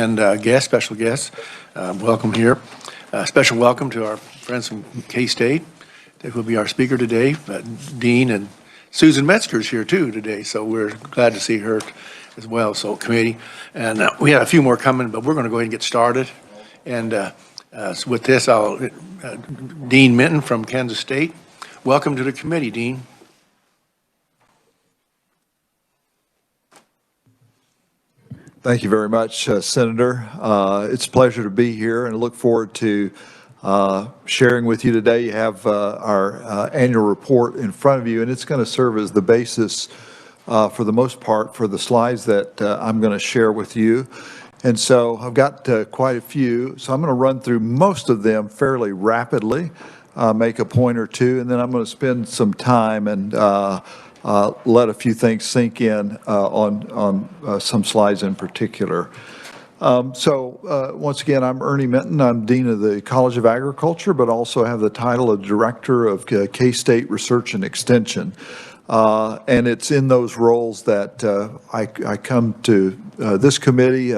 and special guests. Welcome here. Special welcome to our friends from K-State. They will be our speaker today. Dean and Susan Metzger is here too today, so we're glad to see her as well. So committee, and we had a few more coming, but we're going to go ahead and get started. And so with this, Dean Minton from Kansas State. Welcome to the committee, Dean. Thank you very much, Senator. It's a pleasure to be here and look forward to sharing with you today. You have our annual report in front of you, and it's going to serve as the basis for the most part for the slides that I'm going to share with you. And so I've got quite a few, so I'm going to run through most of them fairly rapidly, make a point or two, and then I'm going to spend some time and let a few things sink in on some slides in particular. Once again, I'm Ernie Minton. I'm Dean of the College of Agriculture, but also have the title of Director of K-State Research and Extension. And it's in those roles that I come to this committee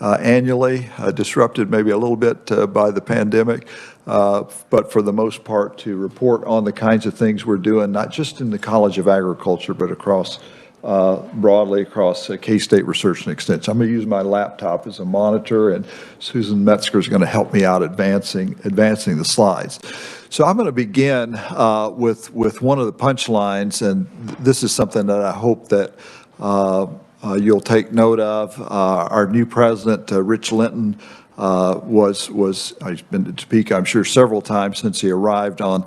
annually, disrupted maybe a little bit by the pandemic, but for the most part to report on the kinds of things we're doing, not just in the College of Agriculture, but across broadly across K-State Research and Extension. I'm going to use my laptop as a monitor, and Susan Metzger is going to help me out advancing the slides. So I'm going to begin with one of the punchlines, and this is something that I hope that you'll take note of. Our new president, Rich Linton, he's been to speak, I'm sure, several times since he arrived on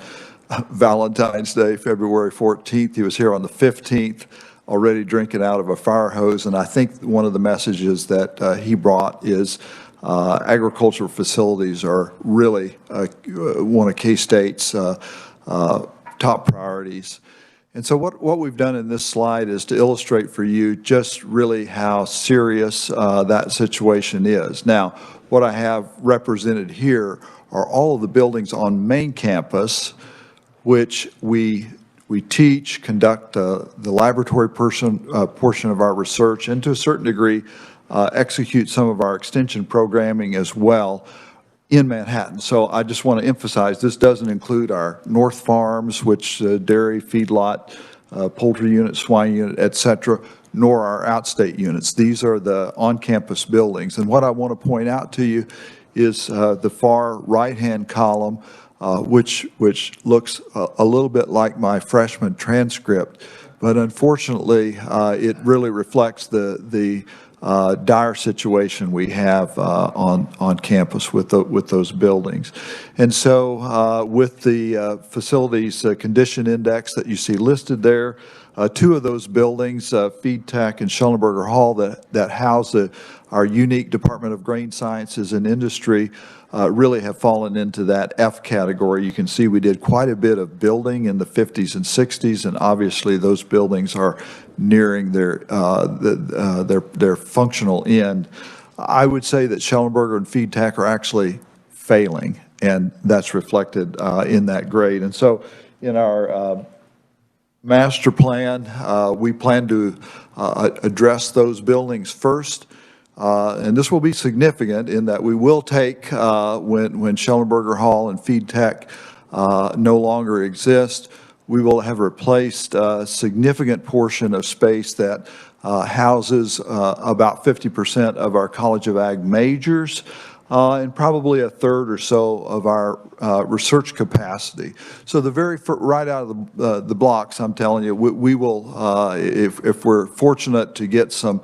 Valentine's Day, February 14th. He was here on the 15th, already drinking out of a fire hose, and I think one of the messages that he brought is agricultural facilities are really one of K-State's top priorities. And so what we've done in this slide is to illustrate for you just really how serious that situation is. Now, what I have represented here are all of the buildings on main campus, which we teach, conduct the laboratory portion of our research, and to a certain degree execute some of our extension programming as well in Manhattan. So I just want to emphasize this doesn't include our North Farms, which dairy, feedlot, poultry unit, swine unit, et cetera, nor our outstate units. These are the on-campus buildings. And what I want to point out to you is the far right-hand column, which looks a little bit like my freshman transcript, but unfortunately, it really reflects the dire situation we have on campus with those buildings. And so with the facilities condition index that you see listed there, two of those buildings, Feed Tech and Schellenberger Hall, that house our unique Department of Grain Sciences and Industry, really have fallen into that F category. You can see we did quite a bit of building in the 50s and 60s, and obviously those buildings are nearing their functional end. I would say that Schellenberger and Feed Tech are actually failing, and that's reflected in that grade. And so in our master plan, we plan to address those buildings first. And this will be significant in that we will take, when Schellenberger Hall and Feed Tech no longer exist, we will have replaced a significant portion of space that houses about 50% of our College of Ag majors and probably a third or so of our research capacity. So the right out of the blocks, I'm telling you, we will, if we're fortunate to get some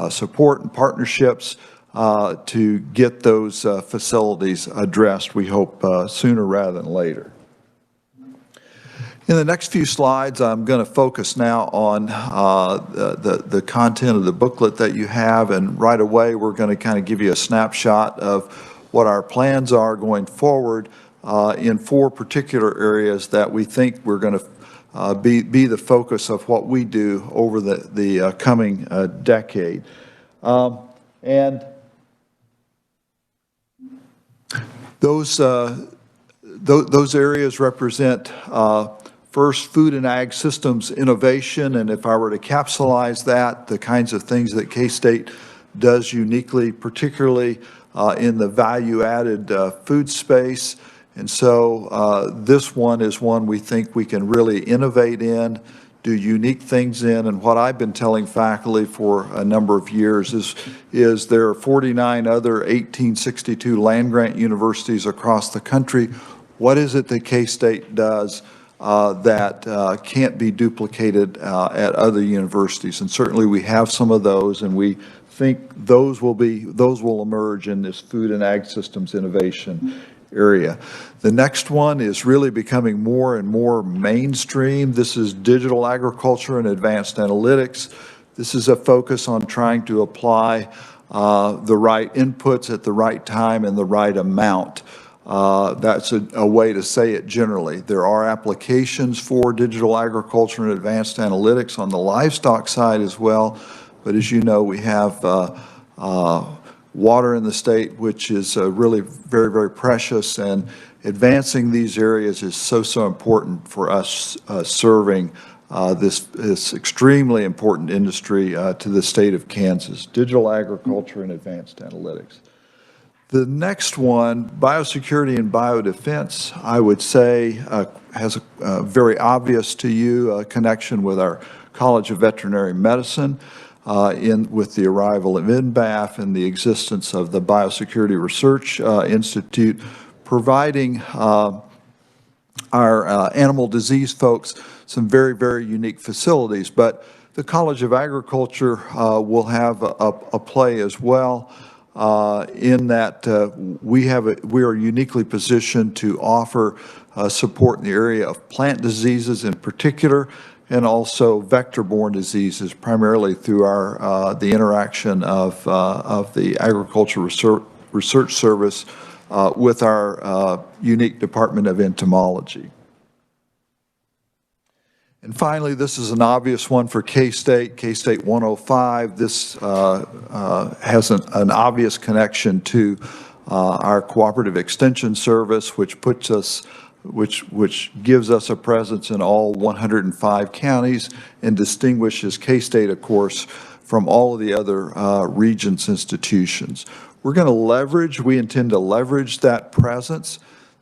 support and partnerships to get those facilities addressed, we hope sooner rather than later. In the next few slides, I'm going to focus now on the content of the booklet that you have, and right away we're going to kind of give you a snapshot of what our plans are going forward in four particular areas that we think we're going to be the focus of what we do over the coming decade. And those areas represent first, food and ag systems innovation, and if I were to capsulize that, the kinds of things that K-State does uniquely, particularly in the value-added food space. And so this one is one we think we can really innovate in, do unique things in. And what I've been telling faculty for a number of years is there are 49 other 1862 land-grant universities across the country. What is it that K-State does that can't be duplicated at other universities? And certainly we have some of those, and we think those will emerge in this food and ag systems innovation area. The next one is really becoming more and more mainstream. This is digital agriculture and advanced analytics. This is a focus on trying to apply the right inputs at the right time and the right amount. That's a way to say it generally. There are applications for digital agriculture and advanced analytics on the livestock side as well, but as you know, we have water in the state, which is really very, very precious, and advancing these areas is so important for us serving this extremely important industry to the state of Kansas, digital agriculture and advanced analytics. The next one, biosecurity and biodefense, I would say has a very obvious to you connection with our College of Veterinary Medicine with the arrival of NBAF and the existence of the Biosecurity Research Institute, providing our animal disease folks some very, very unique facilities. But the College of Agriculture will have a play as well in that we are uniquely positioned to offer support in the area of plant diseases in particular, and also vector-borne diseases, primarily through the interaction of the Agriculture Research Service with our unique Department of Entomology. And finally, this is an obvious one for K-State, K-State 105. This has an obvious connection to our Cooperative Extension Service, which puts us which gives us a presence in all 105 counties and distinguishes K-State, of course, from all of the other Regents institutions. We intend to leverage that presence,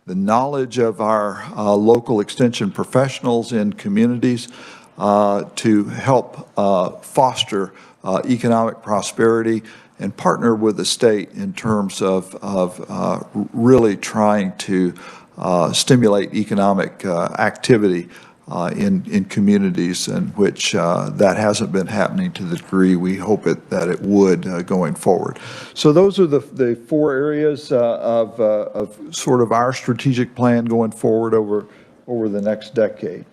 the knowledge of our local extension professionals in communities to help foster economic prosperity and partner with the state in terms of really trying to stimulate economic activity in communities in which that hasn't been happening to the degree we hope that it would going forward. So those are the four areas of sort of our strategic plan going forward over the next decade.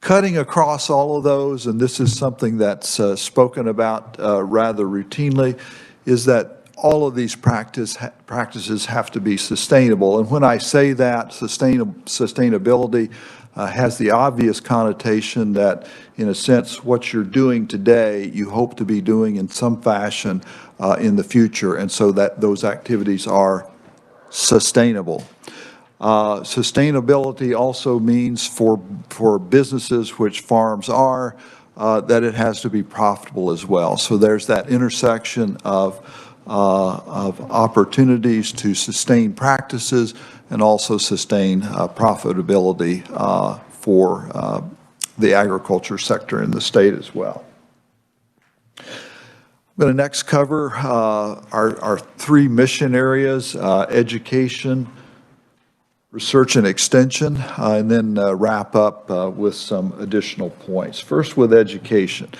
Cutting across all of those, and this is something that's spoken about rather routinely, is that all of these practices have to be sustainable. And when I say that, sustainability has the obvious connotation that, in a sense, what you're doing today, you hope to be doing in some fashion in the future, and so that those activities are sustainable. Sustainability also means for businesses, which farms are, that it has to be profitable as well. So there's that intersection of opportunities to sustain practices and also sustain profitability for the agriculture sector in the state as well. I'm going to next cover our three mission areas, education, research and extension, and then wrap up with some additional points. First with education.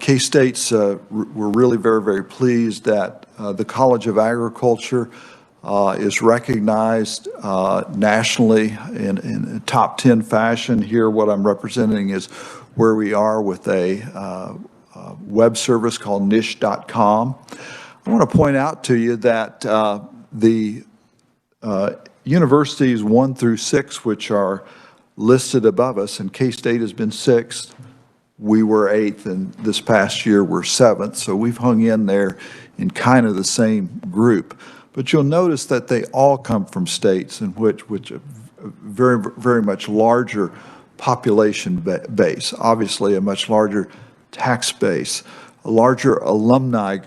K-State's, we're really very, very pleased that the College of Agriculture is recognized nationally in a top 10 fashion. Here what I'm representing is where we are with a web service called niche.com. I want to point out to you that the universities 1 through 6, which are listed above us, and K-State has been 6th, we were 8th, and this past year we're 7th, so we've hung in there in kind of the same group. But you'll notice that they all come from states in which a very, very much larger population base, obviously a much larger tax base. larger alumni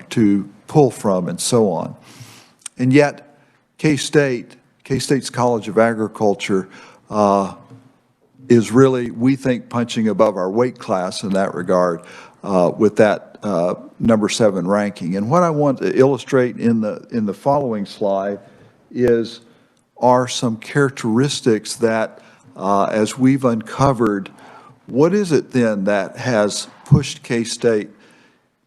to pull from, and so on. And yet, K-State's College of Agriculture is really, we think, punching above our weight class in that regard with that number 7 ranking. And what I want to illustrate in the following slide are some characteristics that, as we've uncovered, what is it then that has pushed K-State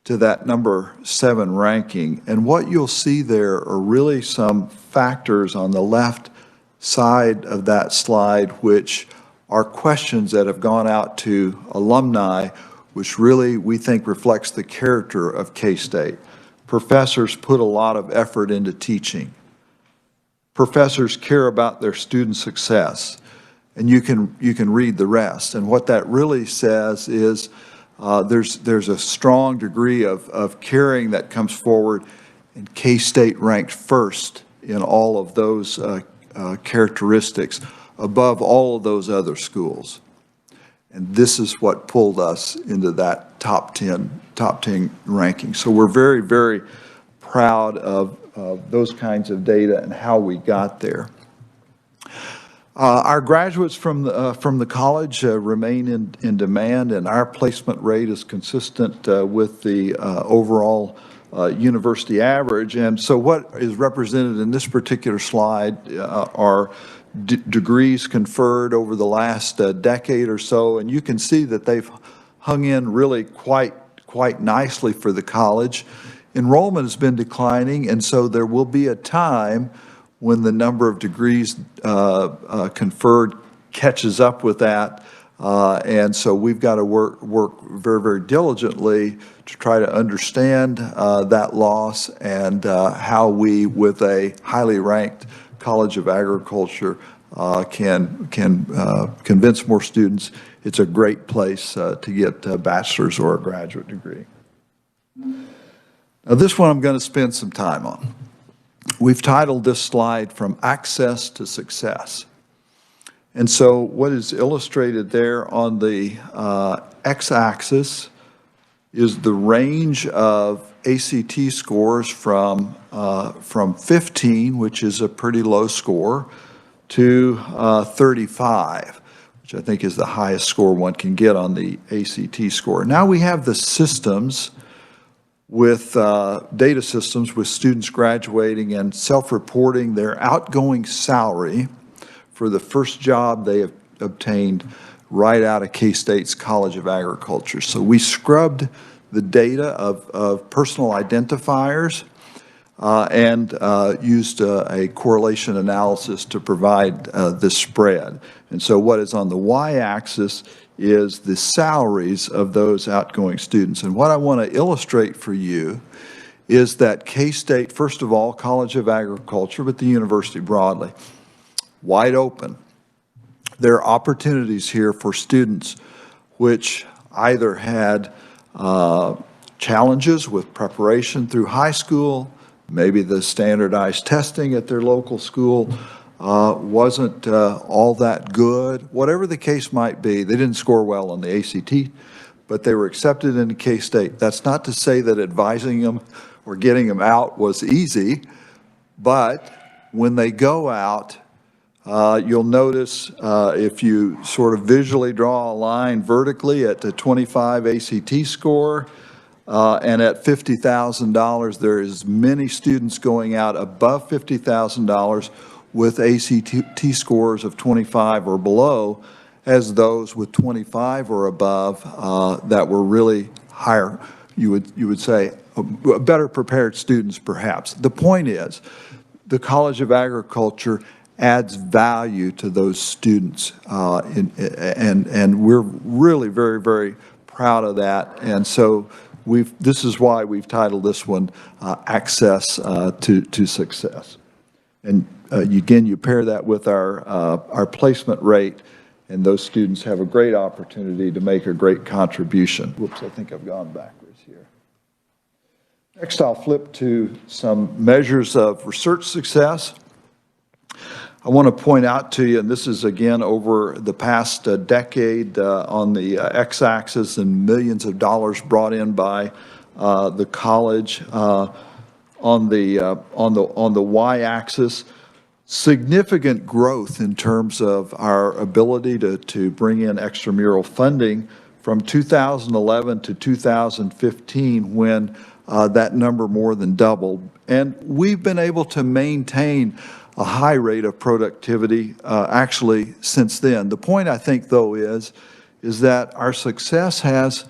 to that number 7 ranking? And what you'll see there are really some factors on the left side of that slide, which are questions that have gone out to alumni, which really we think reflects the character of K-State. Professors put a lot of effort into teaching. Professors care about their student success, and you can read the rest. And what that really says is there's a strong degree of caring that comes forward, and K-State ranked first in all of those characteristics above all of those other schools. And this is what pulled us into that top 10 ranking. So we're very, very proud of those kinds of data and how we got there. Our graduates from the college remain in demand, and our placement rate is consistent with the overall university average. And so what is represented in this particular slide are degrees conferred over the last decade or so, and you can see that they've hung in really quite nicely for the college. Enrollment has been declining, and so there will be a time when the number of degrees conferred catches up with that, and so we've got to work very, very diligently to try to understand that loss and how we, with a highly ranked College of Agriculture, can convince more students it's a great place to get a bachelor's or a graduate degree. Now, this one I'm going to spend some time on. We've titled this slide From Access to Success. And so what is illustrated there on the x-axis is the range of ACT scores from 15, which is a pretty low score, to 35, which I think is the highest score one can get on the ACT score. Now we have the systems with data systems with students graduating and self-reporting their outgoing salary for the first job they have obtained right out of K-State's College of Agriculture. So we scrubbed the data of personal identifiers and used a correlation analysis to provide this spread. And so what is on the y-axis is the salaries of those outgoing students. And what I want to illustrate for you is that K-State, first of all, College of Agriculture, but the university broadly, wide open. There are opportunities here for students which either had challenges with preparation through high school, maybe the standardized testing at their local school wasn't all that good. Whatever the case might be, they didn't score well on the ACT, but they were accepted into K-State. That's not to say that advising them or getting them out was easy, but when they go out, you'll notice if you sort of visually draw a line vertically at the 25 ACT score, and at $50,000, there is many students going out above $50,000 with ACT scores of 25 or below, as those with 25 or above that were really higher, you would say, better prepared students perhaps. The point is, the College of Agriculture adds value to those students, and we're really very, very proud of that. And so this is why we've titled this one Access to Success. And again, you pair that with our placement rate, and those students have a great opportunity to make a great contribution. Whoops, I think I've gone backwards here. Next, I'll flip to some measures of research success. I want to point out to you, and this is again over the past decade on the x-axis and millions of dollars brought in by the college. On the y-axis, significant growth in terms of our ability to bring in extramural funding from 2011 to 2015, when that number more than doubled. And we've been able to maintain a high rate of productivity actually since then. The point, I think, though, is that our success has,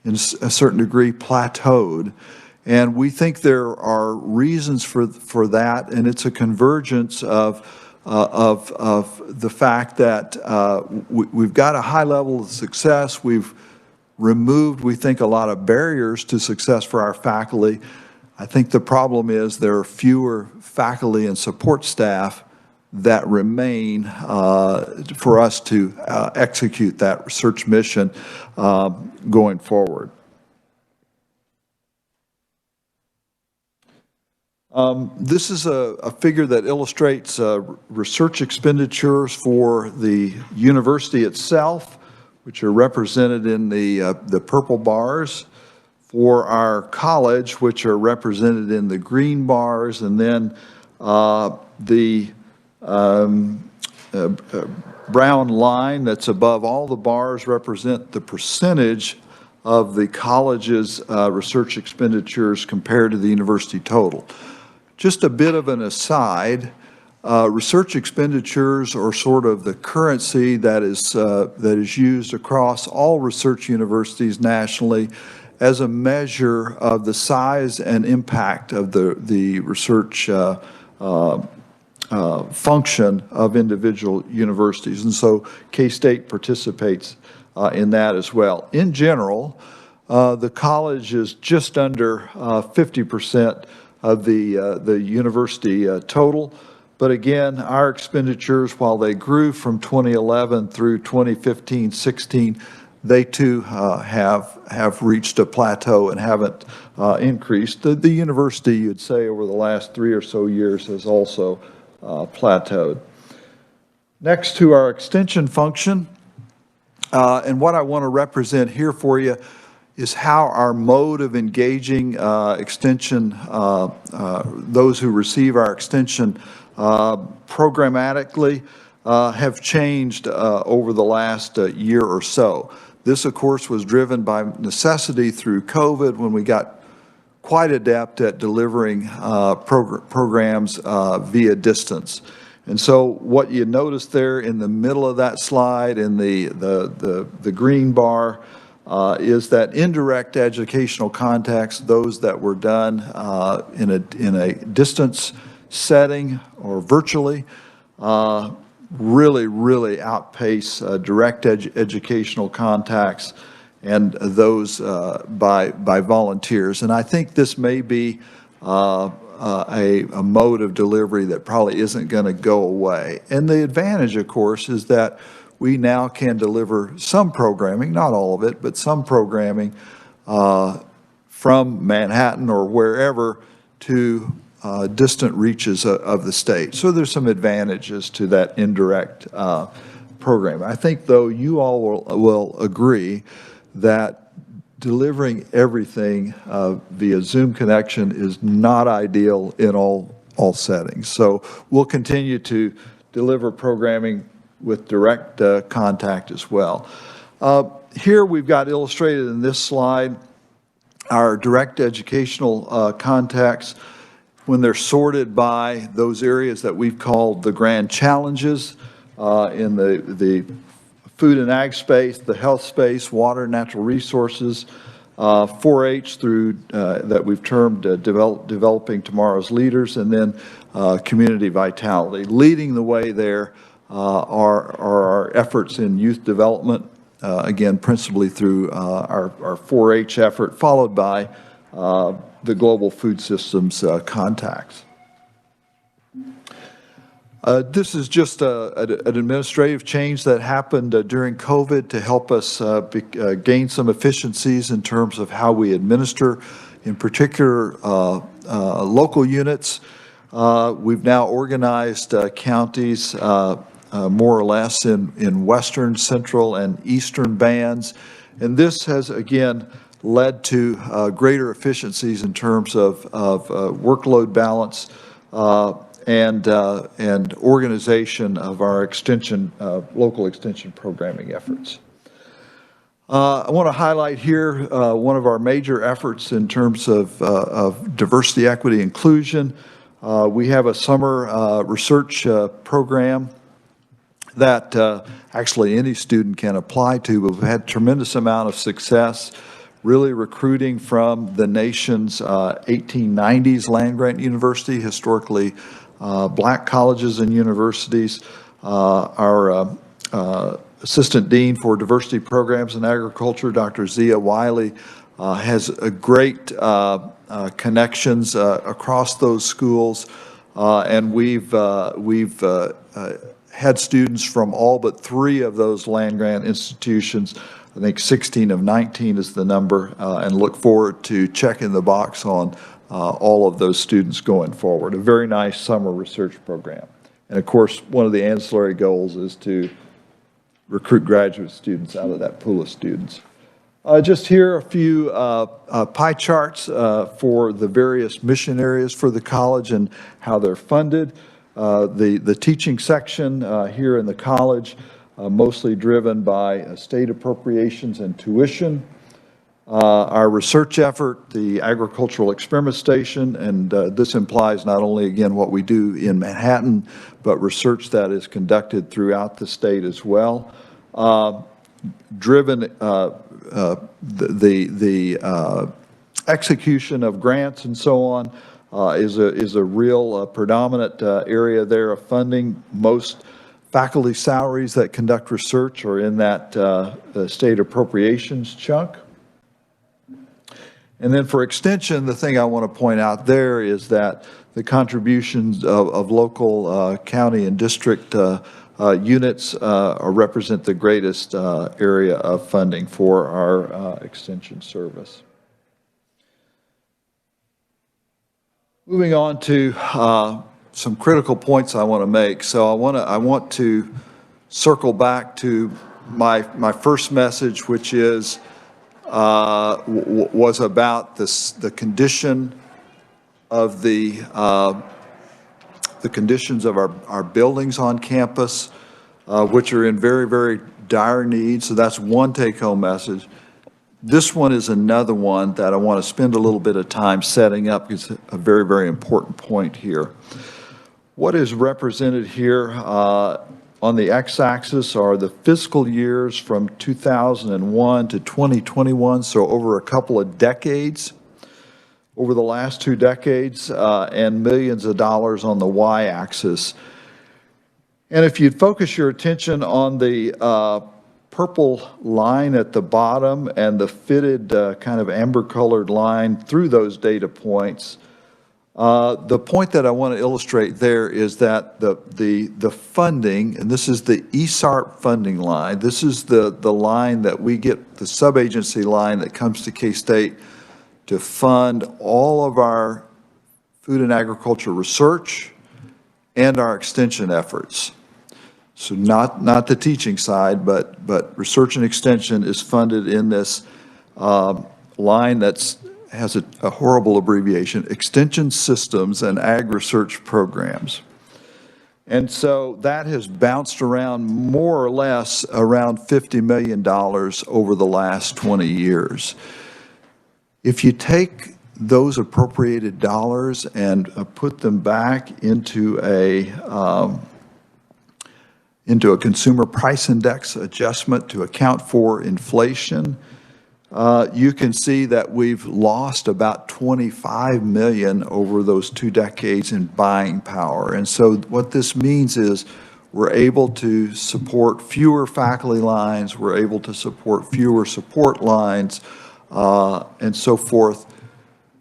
in a certain degree, plateaued. And we think there are reasons for that, and it's a convergence of the fact that we've got a high level of success. We've removed, we think, a lot of barriers to success for our faculty. I think the problem is there are fewer faculty and support staff that remain for us to execute that research mission going forward. This is a figure that illustrates research expenditures for the university itself, which are represented in the purple bars, for our college, which are represented in the green bars, and then the brown line that's above all the bars represent the percentage of the college's research expenditures compared to the university total. Just a bit of an aside, research expenditures are sort of the currency that is used across all research universities nationally as a measure of the size and impact of the research function of individual universities. And so K-State participates in that as well. In general, the college is just under 50% of the university total. But again, our expenditures, while they grew from 2011 through 2015-16, they too have reached a plateau and haven't increased. The university, you'd say, over the last 3 or so years has also plateaued. Next to our extension function, and what I want to represent here for you is how our mode of engaging extension, those who receive our extension programmatically, have changed over the last year or so. This, of course, was driven by necessity through COVID, when we got quite adept at delivering programs via distance. And so what you notice there in the middle of that slide in the green bar is that indirect educational contacts, those that were done in a distance setting or virtually, really outpace direct educational contacts and those by volunteers. And I think this may be a mode of delivery that probably isn't going to go away. And the advantage, of course, is that we now can deliver some programming, not all of it, but some programming from Manhattan or wherever to distant reaches of the state. So there's some advantages to that indirect program. I think, though, you all will agree that delivering everything via Zoom connection is not ideal in all settings. So we'll continue to deliver programming with direct contact as well. Here we've got illustrated in this slide our direct educational contacts when they're sorted by those areas that we've called the grand challenges in the food and ag space, the health space, water, natural resources, 4-H through that we've termed developing tomorrow's leaders, and then community vitality. Leading the way there are our efforts in youth development, again, principally through our 4-H effort, followed by the global food systems contacts. This is just an administrative change that happened during COVID to help us gain some efficiencies in terms of how we administer, in particular, local units. We've now organized counties more or less in western, central, and eastern bands. And this has, again, led to greater efficiencies in terms of workload balance and organization of our local extension programming efforts. I want to highlight here one of our major efforts in terms of diversity, equity, inclusion. We have a summer research program that actually any student can apply to, but we've had tremendous amount of success really recruiting from the nation's 1890s land-grant university, historically black colleges and universities. Our Assistant Dean for Diversity Programs in Agriculture, Dr. Zia Wiley, has a great connections across those schools, and we've had students from all but 3 of those land-grant institutions. I think 16 of 19 is the number, and look forward to checking the box on all of those students going forward. A very nice summer research program. And of course, one of the ancillary goals is to recruit graduate students out of that pool of students. Just here a few pie charts for the various mission areas for the college and how they're funded. The teaching section here in the college, mostly driven by state appropriations and tuition. Our research effort, the Agricultural Experiment Station, and this implies not only, again, what we do in Manhattan, but research that is conducted throughout the state as well. Driven the execution of grants and so on is a real predominant area there of funding. Most faculty salaries that conduct research are in that state appropriations chunk. And then for extension, the thing I want to point out there is that the contributions of local, county, and district units represent the greatest area of funding for our extension service. Moving on to some critical points I want to make. So I want to circle back to my first message, which is was about the condition of the conditions of our buildings on campus, which are in very, very dire need. So that's one take-home message. This one is another one that I want to spend a little bit of time setting up. It's a very, very important point here. What is represented here on the x-axis are the fiscal years from 2001 to 2021, so over a couple of decades, over the last 2 decades, and millions of dollars on the y-axis. And if you'd focus your attention on the purple line at the bottom and the fitted kind of amber-colored line through those data points, the point that I want to illustrate there is that the funding, and this is the ESARP funding line, this is the line that we get, the sub-agency line that comes to K-State to fund all of our food and agriculture research and our extension efforts. So not the teaching side, but research and extension is funded in this line that's has a horrible abbreviation, Extension Systems and Ag Research Programs. And so that has bounced around more or less around $50 million over the last 20 years. If you take those appropriated dollars and put them back into a consumer price index adjustment to account for inflation, you can see that we've lost about 25 million over those 2 decades in buying power. And so what this means is we're able to support fewer faculty lines, we're able to support fewer support lines, and so forth,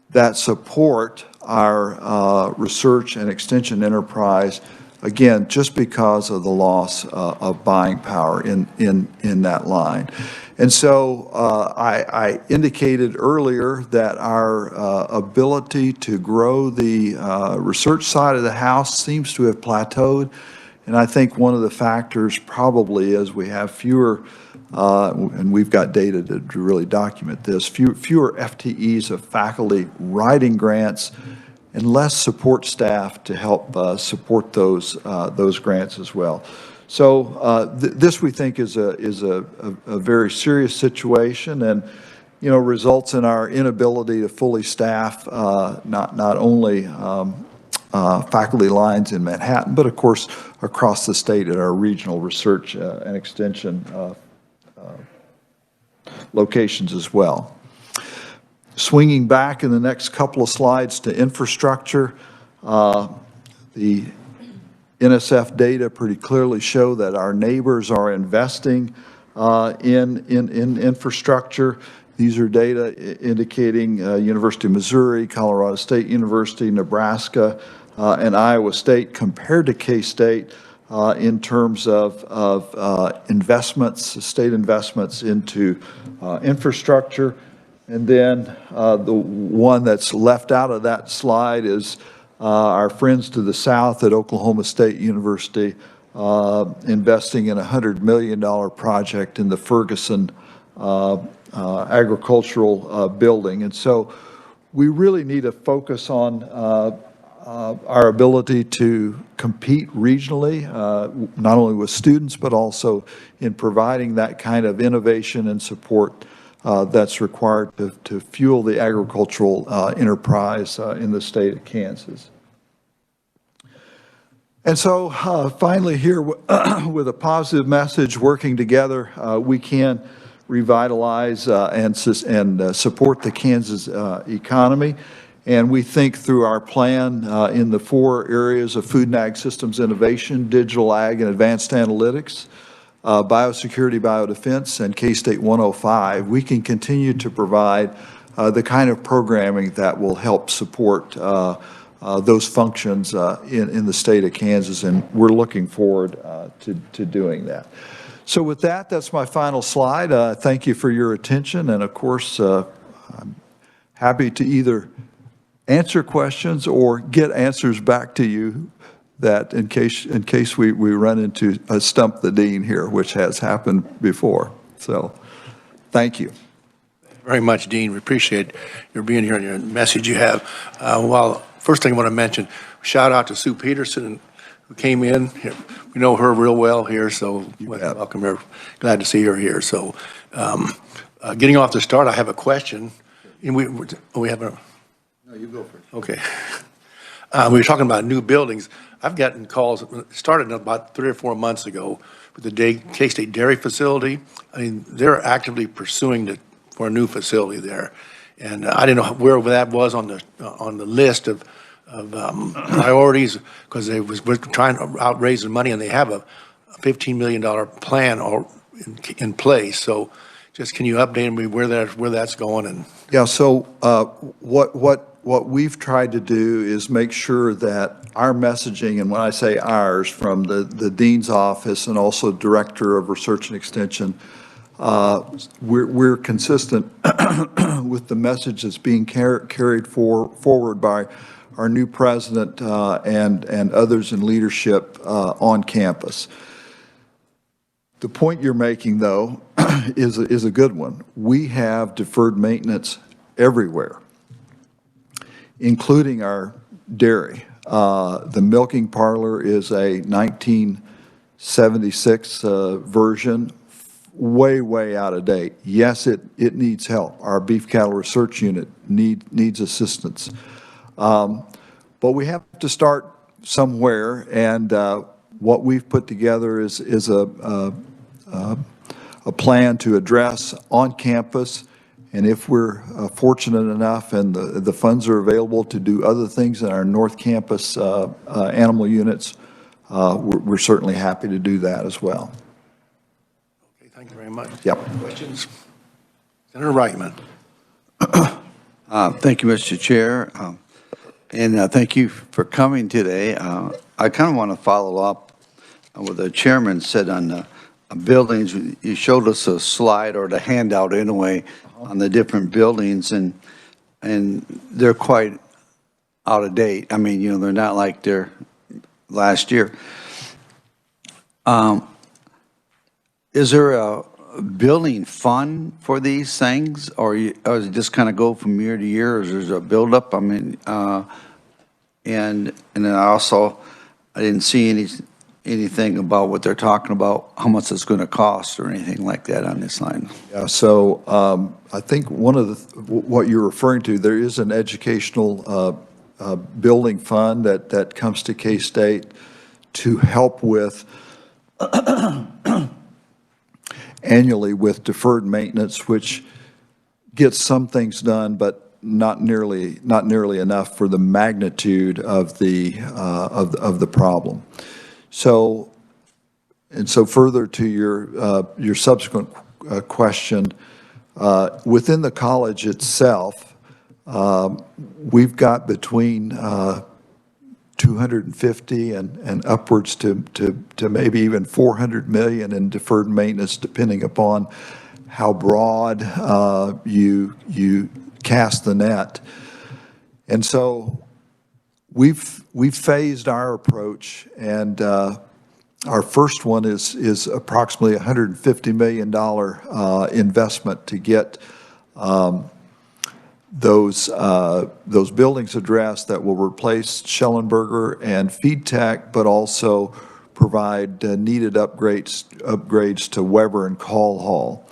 that support our research and extension enterprise, again, just because of the loss of buying power in that line. And so I indicated earlier that our ability to grow the research side of the house seems to have plateaued. And I think one of the factors probably is we have fewer, and we've got data to really document this, fewer FTEs of faculty writing grants and less support staff to help support those grants as well. So this, we think, is a very serious situation, and results in our inability to fully staff not only faculty lines in Manhattan, but of course across the state at our regional research and extension locations as well. Swinging back in the next couple of slides to infrastructure, the NSF data pretty clearly show that our neighbors are investing in infrastructure. These are data indicating University of Missouri, Colorado State University, Nebraska, and Iowa State compared to K-State in terms of investments, state investments into infrastructure. And then the one that's left out of that slide is our friends to the south at Oklahoma State University investing in a $100 million project in the Ferguson agricultural building. And so we really need to focus on our ability to compete regionally, not only with students, but also in providing that kind of innovation and support that's required to fuel the agricultural enterprise in the state of Kansas. And so finally here, with a positive message, working together, we can revitalize and support the Kansas economy. And we think through our plan in the 4 areas of food and ag systems innovation, digital ag and advanced analytics, biosecurity, biodefense, and K-State 105, we can continue to provide the kind of programming that will help support those functions in the state of Kansas, and we're looking forward to doing that. So with that, that's my final slide. Thank you for your attention, and of course, I'm happy to either answer questions or get answers back to you that in case we run into a stump the dean here, which has happened before. So thank you. Very much, Dean. We appreciate your being here and your message you have. First thing I want to mention, shout out to Sue Peterson, who came in. We know her real well here, so welcome her. Glad to see her here. So getting off the start, I have a question. And we have a... No, you go first. Okay. We were talking about new buildings. I've gotten calls, started about 3 or 4 months ago, with the K-State Dairy Facility. I mean, they're actively pursuing for a new facility there. And I didn't know where that was on the list of priorities, because they we're trying to raise the money, and they have a $15 million plan in place. So just can you update me where that's going? And yeah, so what we've tried to do is make sure that our messaging, and when I say ours, from the dean's office and also director of research and extension, we're consistent with the message that's being carried forward by our new president and others in leadership on campus. The point you're making, though, is a good one. We have deferred maintenance everywhere, including our dairy. The milking parlor is a 1976 version, way out of date. Yes, it needs help. Our beef cattle research unit needs assistance. But we have to start somewhere, and what we've put together is a plan to address on campus, and if we're fortunate enough and the funds are available to do other things in our North Campus animal units, we're certainly happy to do that as well. okay, thank you very much. Yep. Questions? Senator Reitman. Thank you, Mr. Chair, and thank you for coming today. I kind of want to follow up what the chairman said on buildings, you showed us a slide or the handout anyway on the different buildings, and they're quite out of date. I mean, they're not like they're last year. Is there a building fund for these things, or does it just kind of go from year to year, or is there a buildup? I mean, and then I didn't see anything about what they're talking about, how much it's going to cost or anything like that on this line. Yeah, so I think one of what you're referring to, there is an educational building fund that comes to K-State to help with annually with deferred maintenance, which gets some things done, but not nearly enough for the magnitude of the problem. So further to your subsequent question, within the college itself, we've got between 250 and upwards to maybe even 400 million in deferred maintenance, depending upon how broad you cast the net. And so we've phased our approach, and our first one is approximately $150 million investment to get those buildings addressed that will replace Schellenberger and Feed Tech, but also provide needed upgrades to Weber and Call Hall.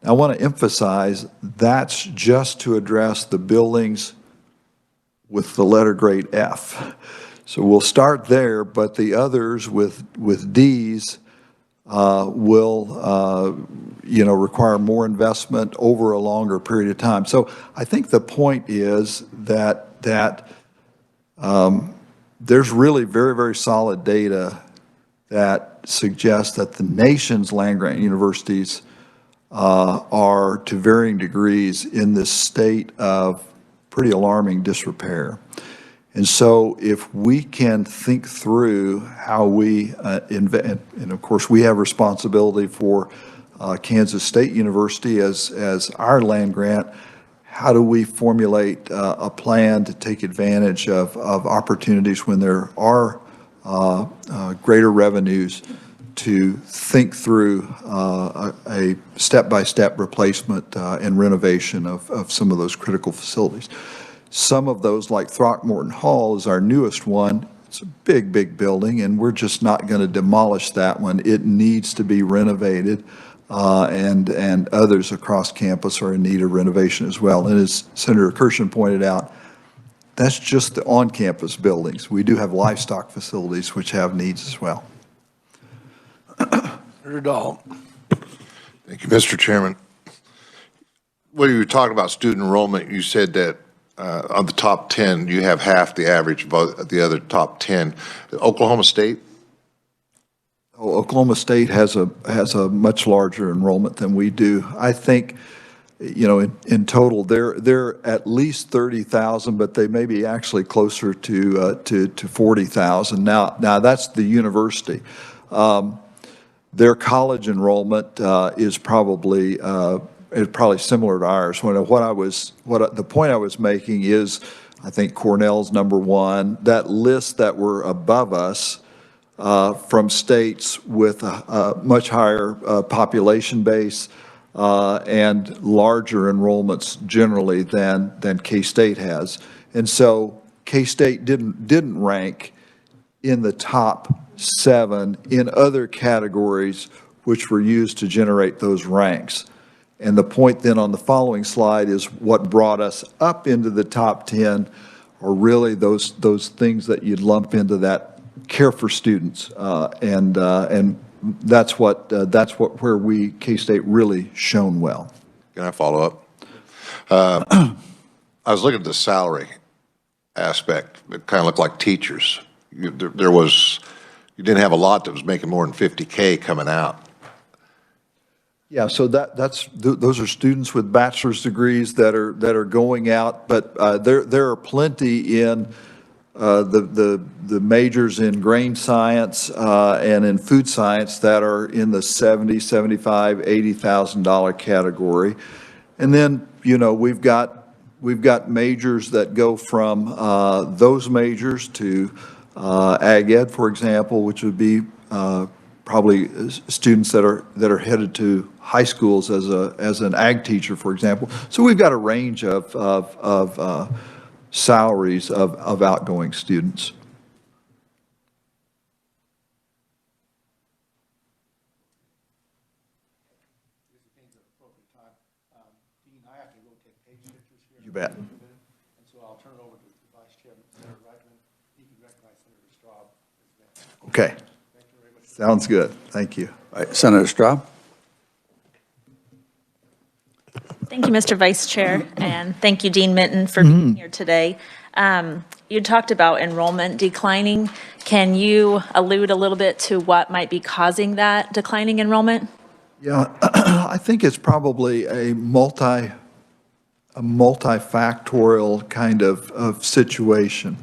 I want to emphasize that's just to address the buildings with the letter grade F. So we'll start there, but the others with Ds will require more investment over a longer period of time. So I think the point is that there's really very, very solid data that suggests that the nation's land-grant universities are to varying degrees in this state of pretty alarming disrepair. And so if we can think through how we invest, and of course we have responsibility for Kansas State University as our land grant, how do we formulate a plan to take advantage of opportunities when there are greater revenues to think through a step-by-step replacement and renovation of some of those critical facilities. Some of those, like Throckmorton Hall is our newest one. It's a big, big building, and we're just not going to demolish that one. It needs to be renovated, and others across campus are in need of renovation as well. And as Senator Kirshen pointed out, that's just the on-campus buildings. We do have livestock facilities which have needs as well. Senator Dahl. Thank you, Mr. Chairman. When you were talking about student enrollment, you said that on the top 10, you have half the average of the other top 10. Oklahoma State? Oh, Oklahoma State has a much larger enrollment than we do. I think, in total, they're at least 30,000, but they may be actually closer to 40,000. Now that's the university. Their college enrollment is probably similar to ours. The point I was making is, I think Cornell's number one. That list that were above us from states with a much higher population base and larger enrollments generally than K-State has, and so K-State didn't rank in the top 7 in other categories which were used to generate those ranks. And the point then on the following slide is what brought us up into the top 10 are really those things that you'd lump into that care for students, and that's where we K-State really shone well. Can I follow up? I was looking at the salary aspect. It kind of looked like teachers. You didn't have a lot that was making more than 50K coming out. Yeah, so those are students with bachelor's degrees that are going out, but there are plenty in the majors in grain science and in food science that are in the $70, $75, $80,000 category. And then, you know, we've got majors that go from those majors to ag ed, for example, which would be probably students that are headed to high schools as an ag teacher, for example. So we've got a range of salaries of outgoing students. You bet. And so I'll turn it over to the Vice Chairman, Senator Reitman. He can recognize Senator Straub as next. Okay. Thank you very much. Sounds good. Thank you. All right, Senator Straub? Thank you, Mr. Vice Chair, and thank you, Dean Minton, for being here today. You talked about enrollment declining. Can you allude a little bit to what might be causing that declining enrollment? Yeah, I think it's probably a multifactorial kind of situation.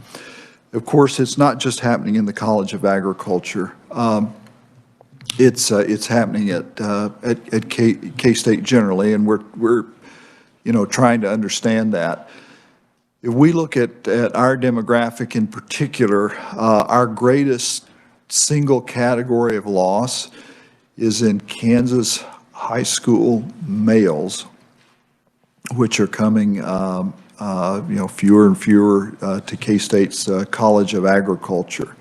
Of course, it's not just happening in the College of Agriculture. It's happening at K-State generally, and we're trying to understand that. If we look at our demographic in particular, our greatest single category of loss is in Kansas high school males, which are coming, fewer and fewer to K-State's College of Agriculture.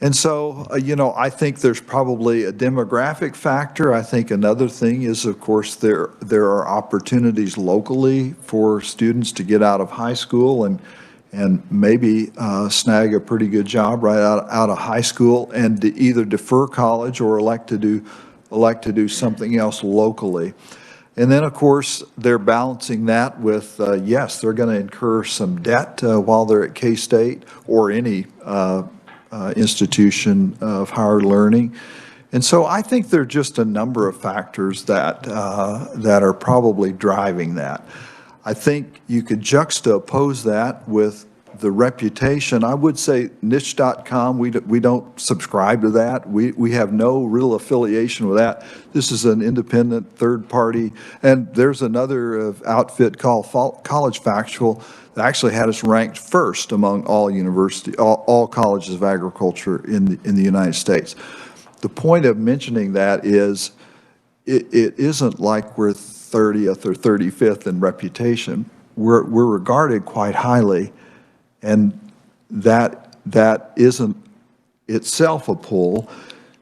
And so, I think there's probably a demographic factor. I think another thing is, of course, there are opportunities locally for students to get out of high school and maybe snag a pretty good job right out of high school and to either defer college or elect to do something else locally. And then, of course, they're balancing that with, yes, they're going to incur some debt while they're at K-State or any institution of higher learning. And so I think there are just a number of factors that are probably driving that. I think you could juxtapose that with the reputation. I would say niche.com, we don't subscribe to that. We have no real affiliation with that. This is an independent third party. And there's another outfit called College Factual that actually had us ranked first among all colleges of agriculture in the United States. The point of mentioning that is it isn't like we're 30th or 35th in reputation. We're regarded quite highly. And that isn't itself a pull.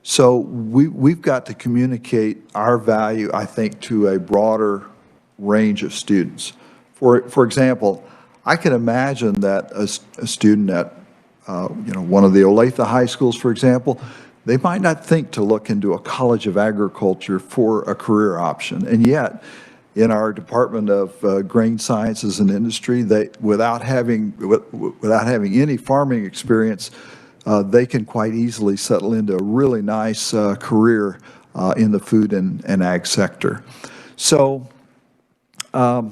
So we've got to communicate our value, I think, to a broader range of students. For example, I can imagine that a student at one of the Olathe high schools, for example, they might not think to look into a College of Agriculture for a career option. And yet, in our Department of Grain Sciences and Industry, without having any farming experience, they can quite easily settle into a really nice career in the food and ag sector. So, yeah,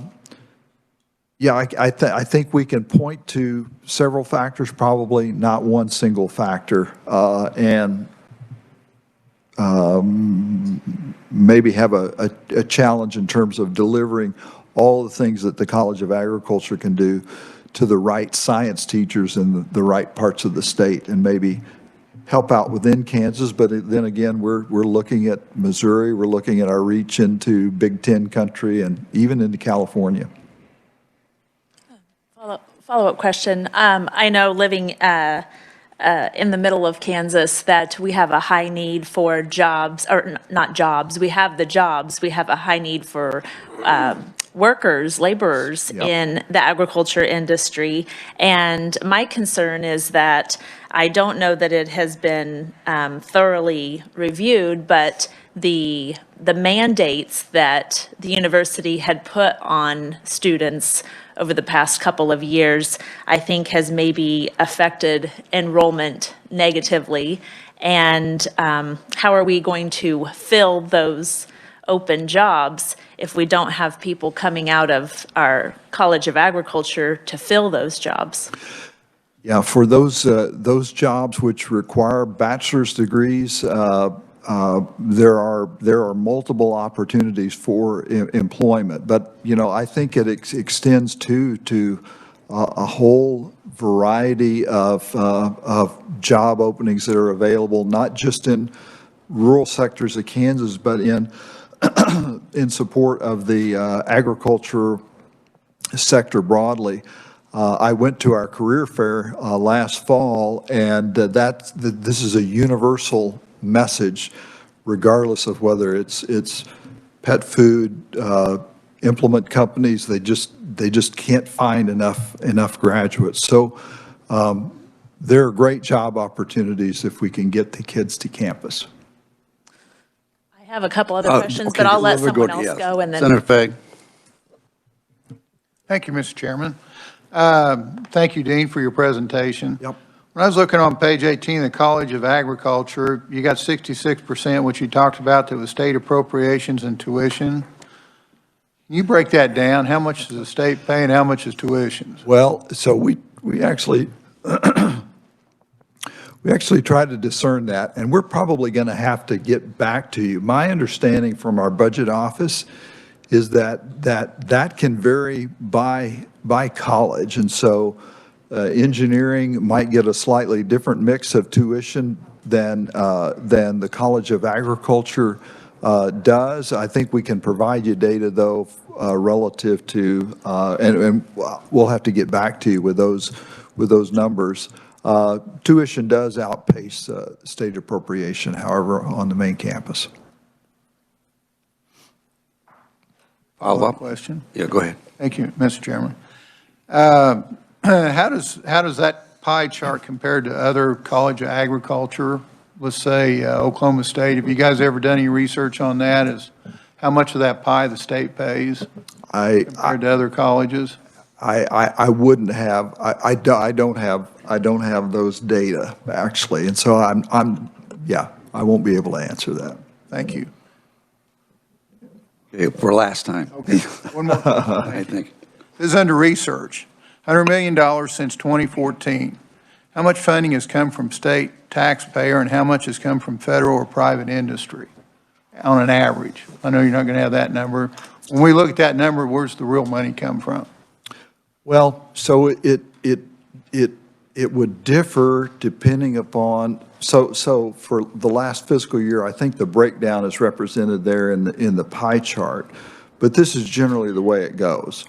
I think we can point to several factors, probably not one single factor, and maybe have a challenge in terms of delivering all the things that the College of Agriculture can do to the right science teachers in the right parts of the state, and maybe help out within Kansas. But then again, we're looking at Missouri, we're looking at our reach into Big Ten country and even into California. Follow-up question. I know living in the middle of Kansas that we have a high need for jobs, or not jobs, we have the jobs, we have a high need for workers, laborers in the agriculture industry. And my concern is that I don't know that it has been thoroughly reviewed, but the mandates that the university had put on students over the past couple of years, I think has maybe affected enrollment negatively. And how are we going to fill those open jobs if we don't have people coming out of our College of Agriculture to fill those jobs? Yeah, for those jobs which require bachelor's degrees, there are multiple opportunities for employment. But, you know, I think it extends to a whole variety of job openings that are available, not just in rural sectors of Kansas, but in support of the agriculture sector broadly. I went to our career fair last fall, and this is a universal message, regardless of whether it's pet food, implement companies. They just can't find enough graduates. So there are great job opportunities if we can get the kids to campus. I have a couple other questions, Okay, but I'll let we'll go someone to- else yes. go and then. Senator Fagg. Thank you, Mr. Chairman. Thank you, Dean, for your presentation. Yep. When I was looking on page 18, the College of Agriculture, you got 66%, which you talked about, that was state appropriations and tuition. Can you break that down? How much does the state pay and how much is tuitions? Well, so we actually we actually tried to discern that, and we're probably going to have to get back to you. My understanding from our budget office is that can vary by college, and so engineering might get a slightly different mix of tuition than the College of Agriculture does. I think we can provide you data, though, relative to, and we'll have to get back to you with those numbers. Tuition does outpace state appropriation, however, on the main campus. Follow-up? Question? Yeah, go ahead. Thank you, Mr. Chairman. How does that pie chart compare to other College of Agriculture? Let's say Oklahoma State. Have you guys ever done any research on that? Is how much of that pie the state pays compared to other colleges? I wouldn't have. I don't have those data actually, and so I won't be able to answer that. Thank you. Okay, for last time. Okay, one more. I think. This is under research. $100 million since 2014. How much funding has come from state taxpayer and how much has come from federal or private industry on an average? I know you're not going to have that number. When we look at that number, where's the real money come from? Well, so it would differ depending upon, so for the last fiscal year, I think the breakdown is represented there in the pie chart, but this is generally the way it goes.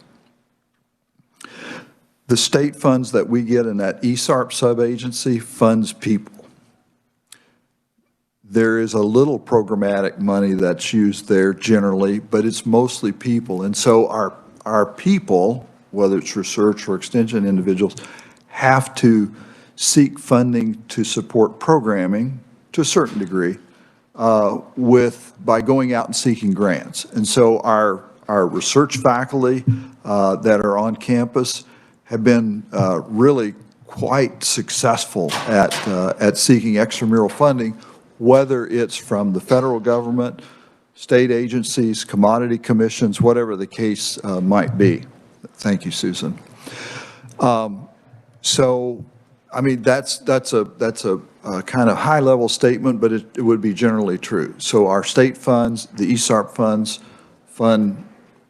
The state funds that we get in that ESARP sub-agency funds people. There is a little programmatic money that's used there generally, but it's mostly people. And so our people, whether it's research or extension individuals, have to seek funding to support programming to a certain degree by going out and seeking grants. And so our research faculty that are on campus have been really quite successful at seeking extramural funding, whether it's from the federal government, state agencies, commodity commissions, whatever the case might be. Thank you, Susan. So, I mean, that's a kind of high-level statement, but it would be generally true. So our state funds, the ESARP funds, fund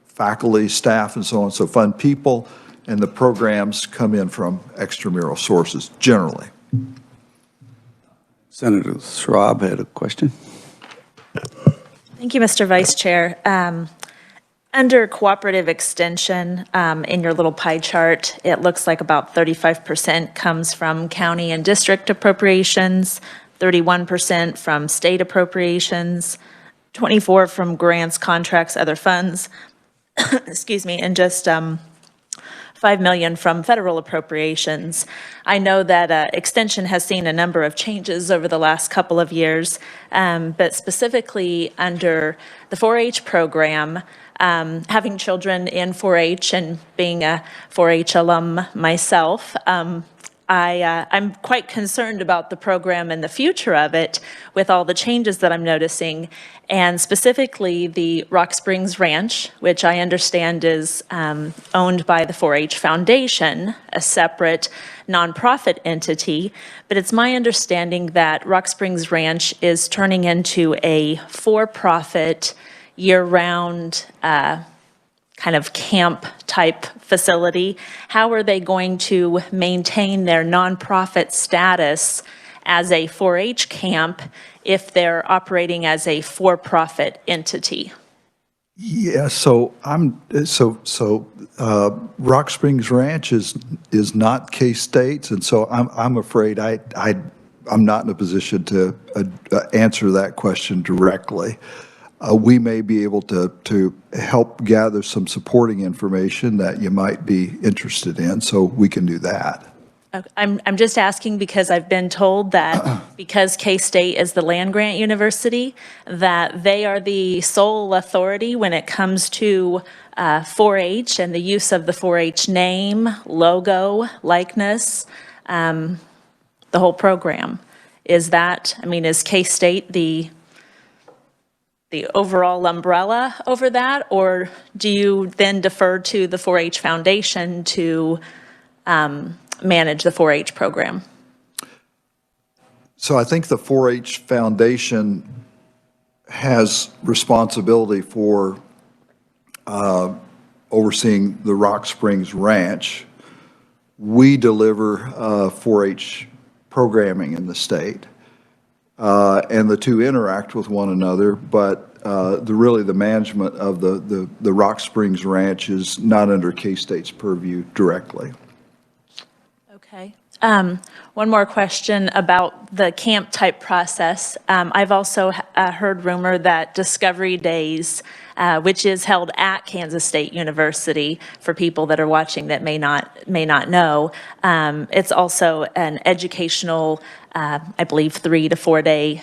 faculty, staff, and so on, so fund people, and the programs come in from extramural sources, generally. Senator Schwab had a question. Thank you, Mr. Vice Chair. Under cooperative extension, in your little pie chart, it looks like about 35% comes from county and district appropriations, 31% from state appropriations, 24% from grants, contracts, other funds, excuse me, and just $5 million from federal appropriations. I know that Extension has seen a number of changes over the last couple of years, but specifically under the 4-H program, having children in 4-H and being a 4-H alum myself, I'm quite concerned about the program and the future of it with all the changes that I'm noticing, and specifically the Rock Springs Ranch, which I understand is owned by the 4-H Foundation, a separate nonprofit entity. But it's my understanding that Rock Springs Ranch is turning into a for-profit, year-round kind of camp-type facility. How are they going to maintain their nonprofit status as a 4-H camp if they're operating as a for-profit entity? Yeah, so Rock Springs Ranch is not K-State's, and so I'm afraid I'm not in a position to answer that question directly. We may be able to help gather some supporting information that you might be interested in, so we can do that. I'm just asking because I've been told that because K-State is the land-grant university, that they are the sole authority when it comes to 4-H and the use of the 4-H name, logo, likeness, the whole program. Is K-State the overall umbrella over that, or do you then defer to the 4-H Foundation to manage the 4-H program? So I think the 4-H Foundation has responsibility for overseeing the Rock Springs Ranch. We deliver 4-H programming in the state. And the two interact with one another, but really the management of the Rock Springs Ranch is not under K-State's purview directly. Okay. One more question about the camp-type process. I've also heard rumor that Discovery Days, which is held at Kansas State University, for people that are watching that may not know, it's also an educational, I believe, 3 to 4 day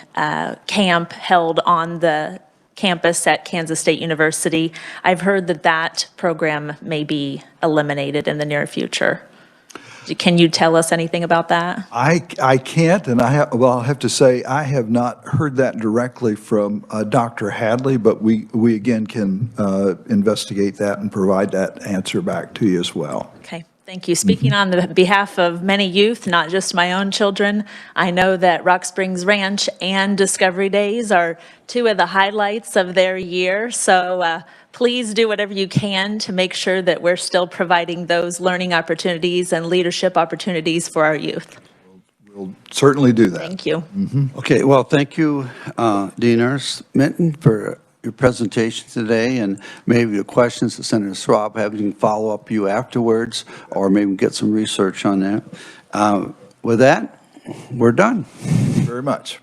camp held on the campus at Kansas State University. I've heard that program may be eliminated in the near future. Can you tell us anything about that? I can't, and I'll have to say I have not heard that directly from Dr. Hadley, but we again can investigate that and provide that answer back to you as well. Okay, thank you. Speaking on the behalf of many youth, not just my own children, I know that Rock Springs Ranch and Discovery Days are two of the highlights of their year, so please do whatever you can to make sure that we're still providing those learning opportunities and leadership opportunities for our youth. We'll certainly do that. Thank you. Okay, well, thank you, Dean Ernst Minton, for your presentation today, and maybe the questions that Senator Schwab have, you can follow up you afterwards, or maybe get some research on that. With that, we're done. Thank you very much.